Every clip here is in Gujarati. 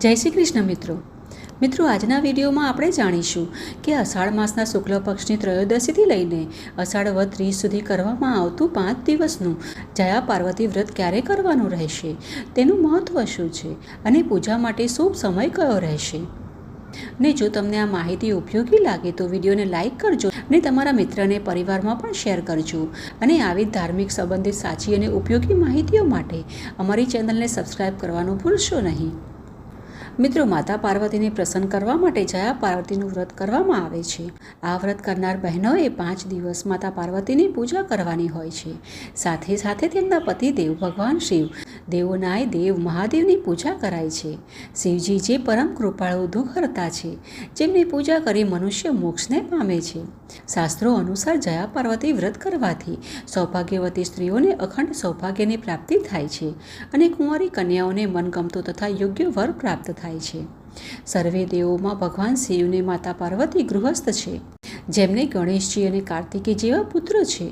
જય શ્રી કૃષ્ણ મિત્રો આજના વિડીયોમાં આપણે જાણીશું કે અષાઢ માસના શુક્લ પક્ષની ત્રયોદશીથી લઈને અષાઢ વદ 30 સુધી કરવામાં આવતું 5 દિવસનું જયા પાર્વતી વ્રત ક્યારે કરવાનું રહેશે, તેનું મહત્ત્વ શું છે અને પૂજા માટે શુભ સમય કયો રહેશે। ને જો તમને આ માહિતી ઉપયોગી લાગે તો વિડીયોને લાઇક કરજો અને તમારા મિત્રને પરિવારમાં પણ શેર કરજો અને આવી ધાર્મિક સંબંધિત સાચી અને ઉપયોગી માહિતીઓ માટે અમારી ચેનલને સબસ્ક્રાઈબ કરવાનું ભૂલશો નહીં। મિત્રો, માતા પાર્વતીને પ્રસન્ન કરવા માટે જયા પાર્વતીનું વ્રત કરવામાં આવે છે। આ વ્રત કરનાર બહેનોએ 5 દિવસ માતા પાર્વતીની પૂજા કરવાની હોય છે। સાથે સાથે તેમના પતિ દેવ ભગવાન શિવ, દેવોનાય દેવ મહાદેવની પૂજા કરાય છે। શિવજી જે પરમ કૃપાળુ દુઃખહર્તા છે, જેમની પૂજા કરી મનુષ્ય મોક્ષને પામે છે। શાસ્ત્રો અનુસાર જયા પાર્વતી વ્રત કરવાથી સૌભાગ્યવતી સ્ત્રીઓને અખંડ સૌભાગ્યની પ્રાપ્તિ થાય છે અને કુંવારી કન્યાઓને મનગમતો તથા યોગ્ય વર પ્રાપ્ત થાય છે। સર્વે દેવોમાં ભગવાન શિવને માતા પાર્વતી ગૃહસ્થ છે, જેમને ગણેશજી અને કાર્તિકી જેવા પુત્રો છે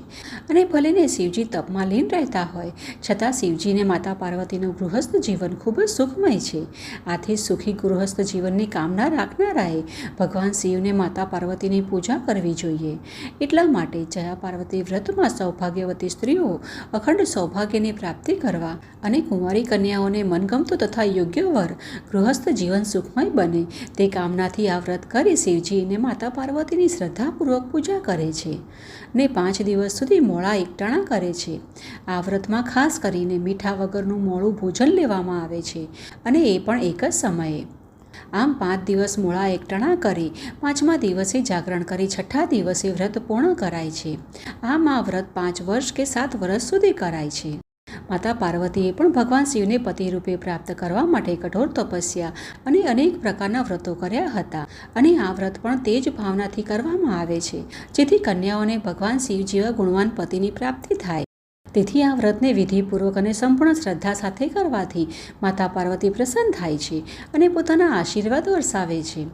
અને ભલેને શિવજી તપમાં લીન રહેતા હોય છતાં શિવજીને માતા પાર્વતીનું ગૃહસ્થ જીવન ખૂબ જ સુખમય છે। આથી સુખી ગૃહસ્થ જીવનની કામના રાખનારાએ ભગવાન શિવને માતા પાર્વતીની પૂજા કરવી જોઈએ। એટલા માટે જયા પાર્વતી વ્રતમાં સૌભાગ્યવતી સ્ત્રીઓ અખંડ સૌભાગ્યની પ્રાપ્તિ કરવા અને કુંવારી કન્યાઓને મનગમતો તથા યોગ્ય વર ગૃહસ્થ જીવન સુખમય બને તે કામનાથી આ વ્રત કરી શિવજીને માતા પાર્વતીની શ્રદ્ધાપૂર્વક પૂજા કરે છે ને 5 દિવસ સુધી મોળા એકટાણા કરે છે। આ વ્રતમાં ખાસ કરીને મીઠા વગરનું મોળું ભોજન લેવામાં આવે છે અને એ પણ એક જ સમયે। આમ 5 દિવસ મોળા એકટાણા કરી 5મા દિવસે જાગરણ કરી 6ઠા દિવસે વ્રત પૂર્ણ કરાય છે। આમ આ વ્રત 5 વર્ષ કે 7 વર્ષ સુધી કરાય છે। માતા પાર્વતીએ પણ ભગવાન શિવને પતિ રૂપે પ્રાપ્ત કરવા માટે કઠોર તપસ્યા અને અનેક પ્રકારના વ્રતો કર્યા હતા અને આ વ્રત પણ તે જ ભાવનાથી કરવામાં આવે છે, જેથી કન્યાઓને ભગવાન શિવ જેવા ગુણવાન પતિની પ્રાપ્તિ થાય। તેથી આ વ્રતને વિધિપૂર્વક અને સંપૂર્ણ શ્રદ્ધા સાથે કરવાથી માતા પાર્વતી પ્રસન્ન થાય છે અને પોતાના આશીર્વાદ વરસાવે છે।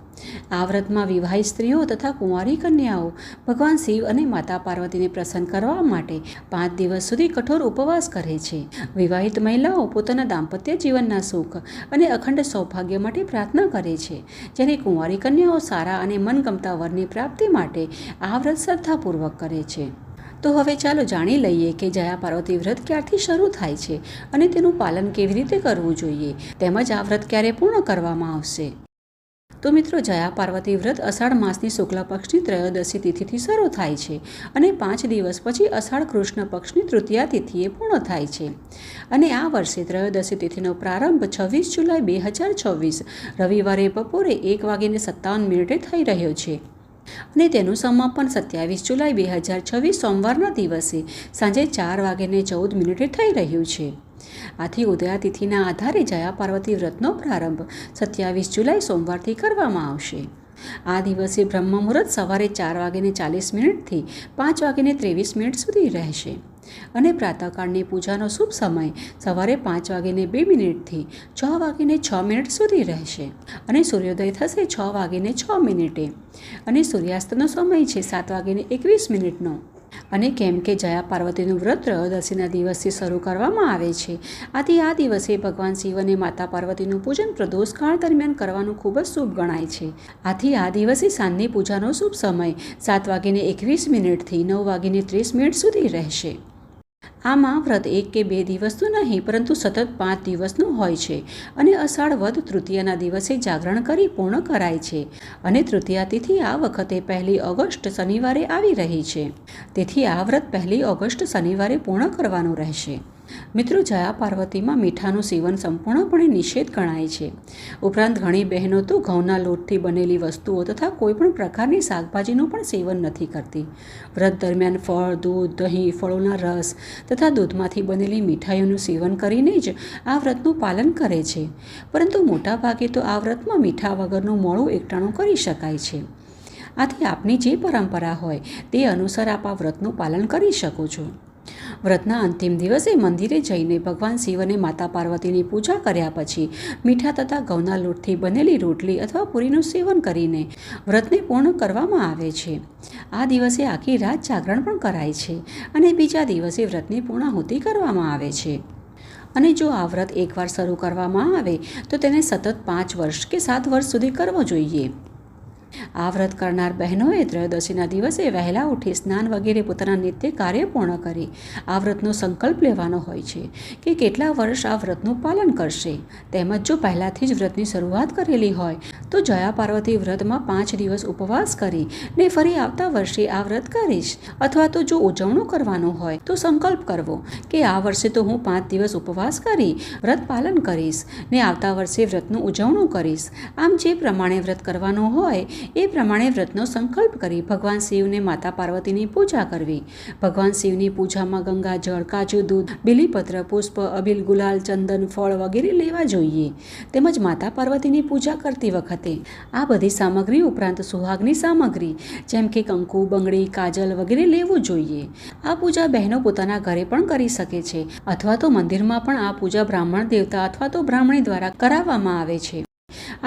આ વ્રતમાં વિવાહિત સ્ત્રીઓ તથા કુંવારી કન્યાઓ ભગવાન શિવ અને માતા પાર્વતીને પ્રસન્ન કરવા માટે 5 દિવસ સુધી કઠોર ઉપવાસ કરે છે। વિવાહિત મહિલાઓ પોતાના દાંપત્ય જીવનના સુખ અને અખંડ સૌભાગ્ય માટે પ્રાર્થના કરે છે, જ્યારે કુંવારી કન્યાઓ સારા અને મનગમતા વરની પ્રાપ્તિ માટે આ વ્રત શ્રદ્ધાપૂર્વક કરે છે। તો હવે ચાલો જાણી લઈએ કે જયા પાર્વતી વ્રત ક્યારથી શરૂ થાય છે અને તેનું પાલન કેવી રીતે કરવું જોઈએ, તેમજ આ વ્રત ક્યારે પૂર્ણ કરવામાં આવશે। તો મિત્રો, જયા પાર્વતી વ્રત અષાઢ માસની શુક્લ પક્ષની ત્રયોદશી તિથિથી શરૂ થાય છે અને 5 દિવસ પછી અષાઢ કૃષ્ણ પક્ષની તૃતીયા તિથિએ પૂર્ણ થાય છે અને આ વર્ષે ત્રયોદશી તિથિનો પ્રારંભ 26 જુલાઈ 2026 રવિવારે બપોરે 1:57 થઈ રહ્યો છે અને તેનું સમાપન 27 જુલાઈ 2026 સોમવારના દિવસે સાંજે 4:14 થઈ રહ્યું છે। આથી ઉદયા તિથિના આધારે જયા પાર્વતી વ્રતનો પ્રારંભ 27 જુલાઈ સોમવારથી કરવામાં આવશે। આ દિવસે બ્રહ્મ મુહૂર્ત સવારે 4:40 થી 5:23 સુધી રહેશે અને પ્રાતઃકાળની પૂજાનો શુભ સમય સવારે 5:02 થી 6:06 સુધી રહેશે અને સૂર્યોદય થશે 6:06 અને સૂર્યાસ્તનો સમય છે 7:21 અને કેમ કે જયા પાર્વતીનું વ્રત ત્રયોદશીના દિવસથી શરૂ કરવામાં આવે છે, આથી આ દિવસે ભગવાન શિવ અને માતા પાર્વતીનું પૂજન પ્રદોષકાળ દરમિયાન કરવાનું ખૂબ જ શુભ ગણાય છે। આથી આ દિવસે સાંજની પૂજાનો શુભ સમય 7:21 થી 9:30 સુધી રહેશે। આમાં વ્રત 1 કે 2 દિવસનું નહીં પરંતુ સતત 5 દિવસનું હોય છે અને અષાઢ વદ તૃતીયાના દિવસે જાગરણ કરી પૂર્ણ કરાય છે અને તૃતીયા તિથિ આ વખતે 1 ઓગસ્ટ શનિવારે આવી રહી છે, તેથી આ વ્રત 1 ઓગસ્ટ શનિવારે પૂર્ણ કરવાનું રહેશે। મિત્રો, જયા પાર્વતીમાં મીઠાનું સેવન સંપૂર્ણપણે નિષેધ ગણાય છે। ઉપરાંત ઘણી બહેનો તો ઘઉંના લોટથી બનેલી વસ્તુઓ તથા કોઈપણ પ્રકારની શાકભાજીનું પણ સેવન નથી કરતી। વ્રત દરમિયાન ફળ, દૂધ, દહીં, ફળોના રસ તથા દૂધમાંથી બનેલી મીઠાઈઓનું સેવન કરીને જ આ વ્રતનું પાલન કરે છે, પરંતુ મોટાભાગે તો આ વ્રતમાં મીઠા વગરનું મોળું એકટાણું કરી શકાય છે। આથી આપની જે પરંપરા હોય તે અનુસાર આપ આ વ્રતનું પાલન કરી શકો છો। વ્રતના અંતિમ દિવસે મંદિરે જઈને ભગવાન શિવ અને માતા પાર્વતીની પૂજા કર્યા પછી મીઠા તથા ઘઉંના લોટથી બનેલી રોટલી અથવા પૂરીનું સેવન કરીને વ્રતને પૂર્ણ કરવામાં આવે છે। આ દિવસે આખી રાત જાગરણ પણ કરાય છે અને બીજા દિવસે વ્રતની પૂર્ણાહુતિ કરવામાં આવે છે। અને જો આ વ્રત એકવાર શરૂ કરવામાં આવે તો તેને સતત 5 વર્ષ કે 7 વર્ષ સુધી કરવો જોઈએ. આ વ્રત કરનાર બહેનોએ ત્રયોદશીના દિવસે વહેલા ઉઠી સ્નાન વગેરે પોતાના નિત્ય કાર્ય પૂર્ણ કરી આ વ્રતનો સંકલ્પ લેવાનો હોય છે કે કેટલા વર્ષ આ વ્રતનું પાલન કરશે. તેમજ જો પહેલાંથી જ વ્રતની શરૂઆત કરેલી હોય તો જયા પાર્વતી વ્રતમાં 5 દિવસ ઉપવાસ કરી ને ફરી આવતા વર્ષે આ વ્રત કરીશ. અથવા તો જો ઉજવણું કરવાનું હોય તો સંકલ્પ કરવો કે આ વર્ષે તો હું 5 દિવસ ઉપવાસ કરી વ્રત પાલન કરીશ ને આવતા વર્ષે વ્રતનું ઉજવણું કરીશ. આમ જે પ્રમાણે વ્રત કરવાનું હોય એ પ્રમાણે વ્રતનો સંકલ્પ કરી ભગવાન શિવને માતા પાર્વતીની પૂજા કરવી. ભગવાન શિવની પૂજામાં ગંગાજળ, કાજુ દૂધ, બીલીપત્ર, પુષ્પ, અબીલ, ગુલાલ, ચંદન, ફળ વગેરે લેવા જોઈએ. તેમજ માતા પાર્વતીની પૂજા કરતી વખતે આ બધી સામગ્રી ઉપરાંત સુહાગની સામગ્રી જેમ કે કંકુ, બંગડી, કાજલ વગેરે લેવું જોઈએ. આ પૂજા બહેનો પોતાના ઘરે પણ કરી શકે છે અથવા તો મંદિરમાં પણ આ પૂજા બ્રાહ્મણ દેવતા અથવા તો બ્રાહ્મણી દ્વારા કરાવવામાં આવે છે.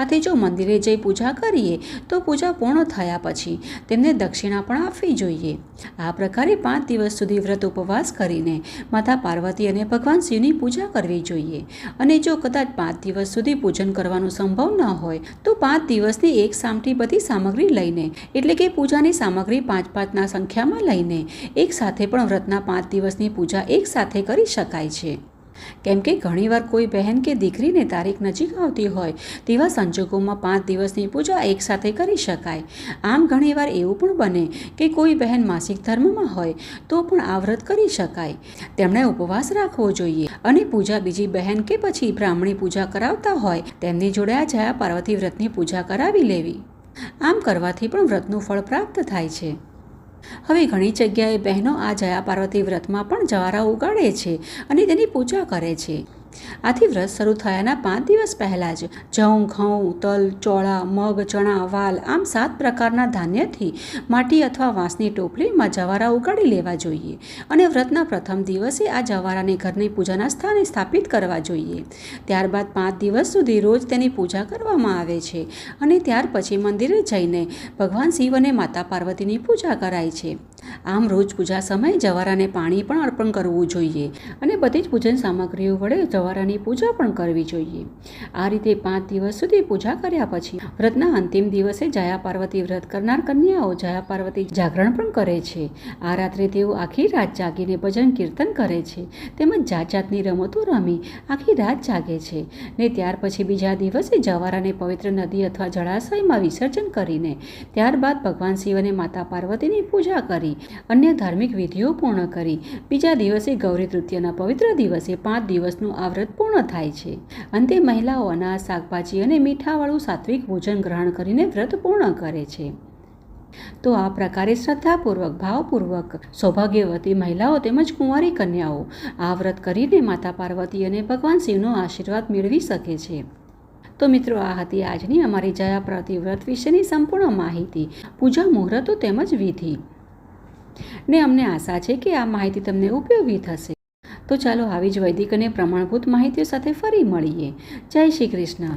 આથી જો મંદિરે જઈ પૂજા કરીએ તો પૂજા પૂર્ણ થયા પછી તેમને દક્ષિણા પણ આપવી જોઈએ. આ પ્રકારે 5 દિવસ સુધી વ્રત ઉપવાસ કરીને માતા પાર્વતી અને ભગવાન શિવની પૂજા કરવી જોઈએ. અને જો કદાચ 5 દિવસ સુધી પૂજન કરવાનું સંભવ ન હોય તો 5 દિવસની એક સામટી બધી સામગ્રી લઈને એટલે કે પૂજાની સામગ્રી 5-5ના સંખ્યામાં લઈને એક સાથે પણ વ્રતના 5 દિવસની પૂજા એક સાથે કરી શકાય છે. કેમ કે ઘણીવાર કોઈ બહેન કે દીકરીને તારીખ નજીક આવતી હોય તેવા સંજોગોમાં 5 દિવસની પૂજા એકસાથે કરી શકાય. આમ ઘણીવાર એવું પણ બને કે કોઈ બહેન માસિક ધર્મમાં હોય તો પણ આ વ્રત કરી શકાય. તેમણે ઉપવાસ રાખવો જોઈએ અને પૂજા બીજી બહેન કે પછી બ્રાહ્મણી પૂજા કરાવતા હોય તેમની જોડે આ જયા પાર્વતી વ્રતની પૂજા કરાવી લેવી. આમ કરવાથી પણ વ્રતનું ફળ પ્રાપ્ત થાય છે. હવે ઘણી જગ્યાએ બહેનો આ જયા પાર્વતી વ્રતમાં પણ જવારા ઉગાડે છે અને તેની પૂજા કરે છે. આથી વ્રત શરૂ થયાના 5 દિવસ પહેલાં જ જવ, ઘઉં, તલ, ચોળા, મગ, ચણા, વાલ આમ 7 પ્રકારના ધાન્યથી માટી અથવા વાંસની ટોપલીમાં જવારા ઉગાડી લેવા જોઈએ અને વ્રતના પ્રથમ દિવસે આ જવારાને ઘરની પૂજાના સ્થાને સ્થાપિત કરવા જોઈએ. ત્યારબાદ 5 દિવસ સુધી રોજ તેની પૂજા કરવામાં આવે છે અને ત્યાર પછી મંદિરે જઈને ભગવાન શિવ અને માતા પાર્વતીની પૂજા કરાય છે. આમ રોજ પૂજા સમયે જવારાને પાણી પણ અર્પણ કરવું જોઈએ અને બધી જ પૂજન સામગ્રીઓ વડે જવારાની પૂજા પણ કરવી જોઈએ. આ રીતે 5 દિવસ સુધી પૂજા કર્યા પછી વ્રતના અંતિમ દિવસે જયા પાર્વતી વ્રત કરનાર કન્યાઓ જયા પાર્વતી જાગરણ પણ કરે છે. આ રાત્રે તેઓ આખી રાત જાગીને ભજન કીર્તન કરે છે તેમજ જાત જાતની રમતો રમી આખી રાત જાગે છે ને ત્યાર પછી બીજા દિવસે જવારાને પવિત્ર નદી અથવા જળાશયમાં વિસર્જન કરીને ત્યારબાદ ભગવાન શિવ અને માતા પાર્વતીની પૂજા કરી અન્ય ધાર્મિક વિધિઓ પૂર્ણ કરી બીજા દિવસે ગૌરી તૃતીયાના પવિત્ર દિવસે 5 દિવસનું આ વ્રત પૂર્ણ થાય છે. અંતે મહિલાઓ અનાજ, શાકભાજી અને મીઠાવાળું સાત્વિક ભોજન ગ્રહણ કરીને વ્રત પૂર્ણ કરે છે. તો આ પ્રકારે શ્રદ્ધાપૂર્વક, ભાવપૂર્વક સૌભાગ્યવતી મહિલાઓ તેમજ કુંવારી કન્યાઓ આ વ્રત કરીને માતા પાર્વતી અને ભગવાન શિવનો આશીર્વાદ મેળવી શકે છે. તો મિત્રો, આ હતી આજની અમારી જયા પાર્વતી વ્રત વિશેની સંપૂર્ણ માહિતી, પૂજા મુહૂર્તો તેમજ વિધિ. ને અમને આશા છે કે આ માહિતી તમને ઉપયોગી થશે. તો ચાલો આવી જ વૈદિક અને પ્રમાણભૂત માહિતીઓ સાથે ફરી મળીએ. જય શ્રી કૃષ્ણ.